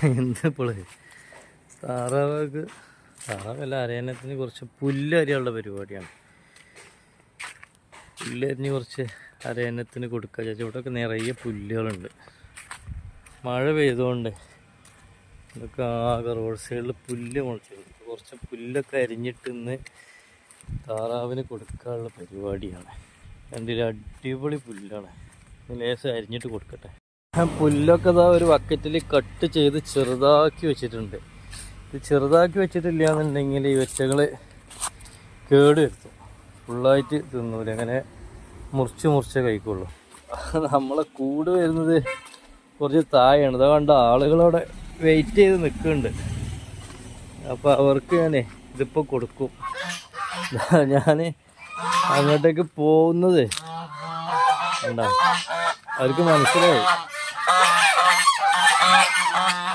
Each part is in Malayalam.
എന്തിപ്പോൾ താറാവല്ല അരയന്നത്തിന് കുറച്ച് പുല്ലരിയുള്ള പരിപാടിയാണ്. പുല്ലരിഞ്ഞ് കുറച്ച് അരയന്നത്തിന് കൊടുക്കുക ചേച്ചി. ഇവിടെയൊക്കെ നിറയെ പുല്ലുകളുണ്ട്. മഴ പെയ്തുകൊണ്ട് ഇതൊക്കെ ആകെ റോഡ് സൈഡിൽ പുല്ല് മുളച്ചിട്ടുണ്ട്. കുറച്ച് പുല്ലൊക്കെ അരിഞ്ഞിട്ട് ഇന്ന് താറാവിന് കൊടുക്കാനുള്ള പരിപാടിയാണ്. കണ്ടില്ല, അടിപൊളി പുല്ലാണ്. ലേശം അരിഞ്ഞിട്ട് കൊടുക്കട്ടെ. പുല്ലൊക്കെ ഇതാ ഒരു ബക്കറ്റിൽ കട്ട് ചെയ്ത് ചെറുതാക്കി വെച്ചിട്ടുണ്ട്. ഇത് ചെറുതാക്കി വെച്ചിട്ടില്ല എന്നുണ്ടെങ്കിൽ ഈ വെച്ചകൾ കേട് വരുത്തും. ഫുള്ളായിട്ട് തിന്നൂല, അങ്ങനെ മുറിച്ച് കഴിക്കുള്ളൂ. നമ്മളെ കൂട് വരുന്നത് കുറച്ച് താഴെയാണ്. ഇതാ കണ്ട ആളുകളവിടെ വെയിറ്റ് ചെയ്ത് നിൽക്കുന്നുണ്ട്. അപ്പോൾ അവർക്ക് ഞാൻ ഇതിപ്പോൾ കൊടുക്കും. ഞാൻ അങ്ങോട്ടേക്ക് പോകുന്നത് എന്താ അവർക്ക് മനസ്സിലായി,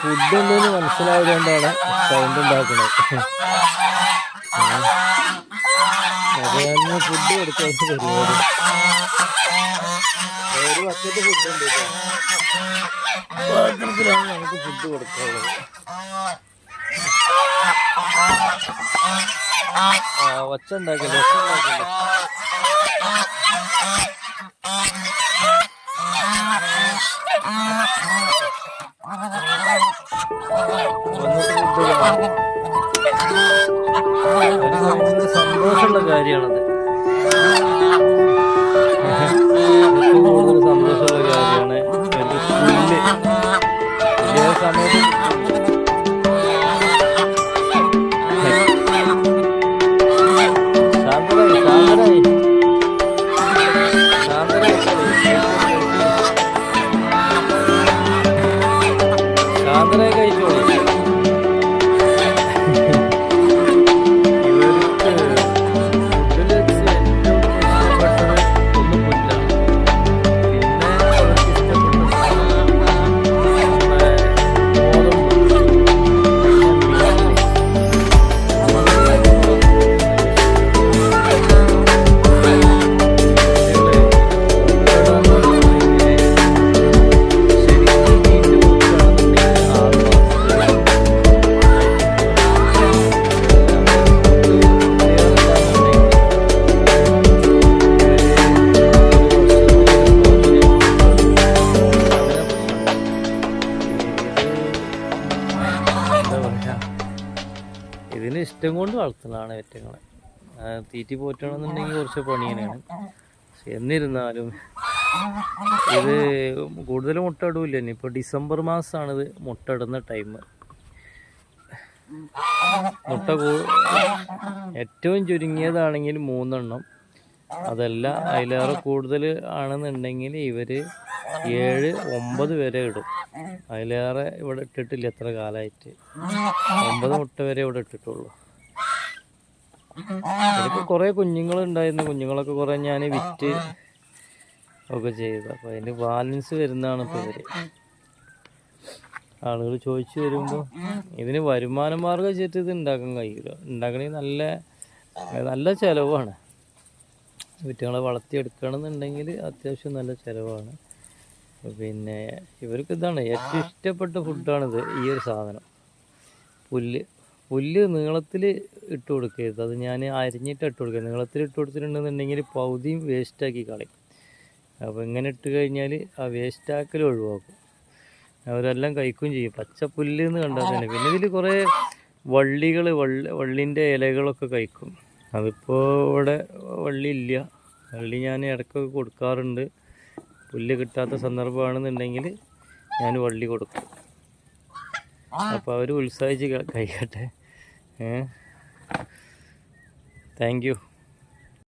ഫുഡ് ഉണ്ടെന്ന് മനസ്സിലായതുകൊണ്ടാണ് സൗണ്ട് ഉണ്ടാക്കുന്നത്. അത് ഞാൻ ഫുഡ് കൊടുക്കാൻ പരിപാടി. ഒരു ബക്കറ്റ് ഫുഡ് ഉണ്ട് കേട്ടോ. പാത്രത്തിലാണ് നമുക്ക് ഫുഡ് കൊടുക്കാനുള്ളത്. ഒച്ച ഉണ്ടാക്കില്ല. സന്തോഷമുള്ള കാര്യമാണത്. ഏറ്റവും കൂടുതൽ സന്തോഷമുള്ള കാര്യമാണ് പുല്ല് ഇതേ സമയത്ത് ശാന്തരായി കഴിച്ചോളൂ. ഇതിന് ഇഷ്ടം കൊണ്ട് വളർത്തുന്നതാണ് ഏറ്റങ്ങളെ. തീറ്റി പോറ്റണമെന്നുണ്ടെങ്കിൽ കുറച്ച് പണി തന്നെയാണ്. പക്ഷെ എന്നിരുന്നാലും ഇത് കൂടുതൽ മുട്ട ഇടൂല്ല. തന്നെ ഇപ്പോൾ ഡിസംബർ മാസമാണിത് മുട്ട ഇടുന്ന ടൈം. മുട്ട ഏറ്റവും ചുരുങ്ങിയതാണെങ്കിൽ 3 എണ്ണം. അതല്ല അതിലേറെ കൂടുതൽ ആണെന്നുണ്ടെങ്കിൽ ഇവർ 7-9 വരെ ഇടും. അതിലേറെ ഇവിടെ ഇട്ടിട്ടില്ല എത്ര കാലമായിട്ട്. 9 മുട്ട വരെ ഇവിടെ ഇട്ടിട്ടുള്ളൂ. ഇതിപ്പോൾ കുറേ കുഞ്ഞുങ്ങളുണ്ടായിരുന്നു. കുഞ്ഞുങ്ങളൊക്കെ കുറേ ഞാൻ വിറ്റ് ഒക്കെ ചെയ്തു. അപ്പോൾ അതിൻ്റെ ബാലൻസ് വരുന്നതാണ് ഇപ്പോൾ ഇവർ. ആളുകൾ ചോദിച്ചു വരുമ്പോൾ ഇതിന് വരുമാന മാർഗം വെച്ചിട്ട് ഇത് ഉണ്ടാക്കാൻ കഴിയില്ല. ഉണ്ടാക്കണമെങ്കിൽ നല്ല ചിലവാണ്. വിറ്റുകളെ വളർത്തിയെടുക്കണമെന്നുണ്ടെങ്കിൽ അത്യാവശ്യം നല്ല ചിലവാണ്. പിന്നെ ഇവർക്ക് ഇതാണ് ഏറ്റവും ഇഷ്ടപ്പെട്ട ഫുഡാണിത്. ഈ ഒരു സാധനം പുല്ല് നീളത്തിൽ ഇട്ട് കൊടുക്കരുത്. അത് ഞാൻ അരിഞ്ഞിട്ട് ഇട്ട് കൊടുക്കുക. നീളത്തിൽ ഇട്ട് കൊടുത്തിട്ടുണ്ടെന്നുണ്ടെങ്കിൽ പകുതിയും വേസ്റ്റാക്കി കളയും. അപ്പോൾ ഇങ്ങനെ ഇട്ട് കഴിഞ്ഞാൽ ആ വേസ്റ്റാക്കൽ ഒഴിവാക്കും. അവരെല്ലാം കഴിക്കുകയും ചെയ്യും. പച്ചപ്പുല്ല് എന്ന് കണ്ടാൽ തന്നെ. പിന്നെ ഇതിൽ കുറേ വള്ളിൻ്റെ ഇലകളൊക്കെ കഴിക്കും. അതിപ്പോൾ ഇവിടെ വള്ളി ഇല്ല. വള്ളി ഞാൻ ഇടയ്ക്കൊക്കെ കൊടുക്കാറുണ്ട്. പുല്ല് കിട്ടാത്ത സന്ദർഭമാണെന്നുണ്ടെങ്കിൽ ഞാൻ വള്ളി കൊടുക്കും. അപ്പോൾ അവർ ഉത്സാഹിച്ച് കഴിയട്ടെ. Thank you.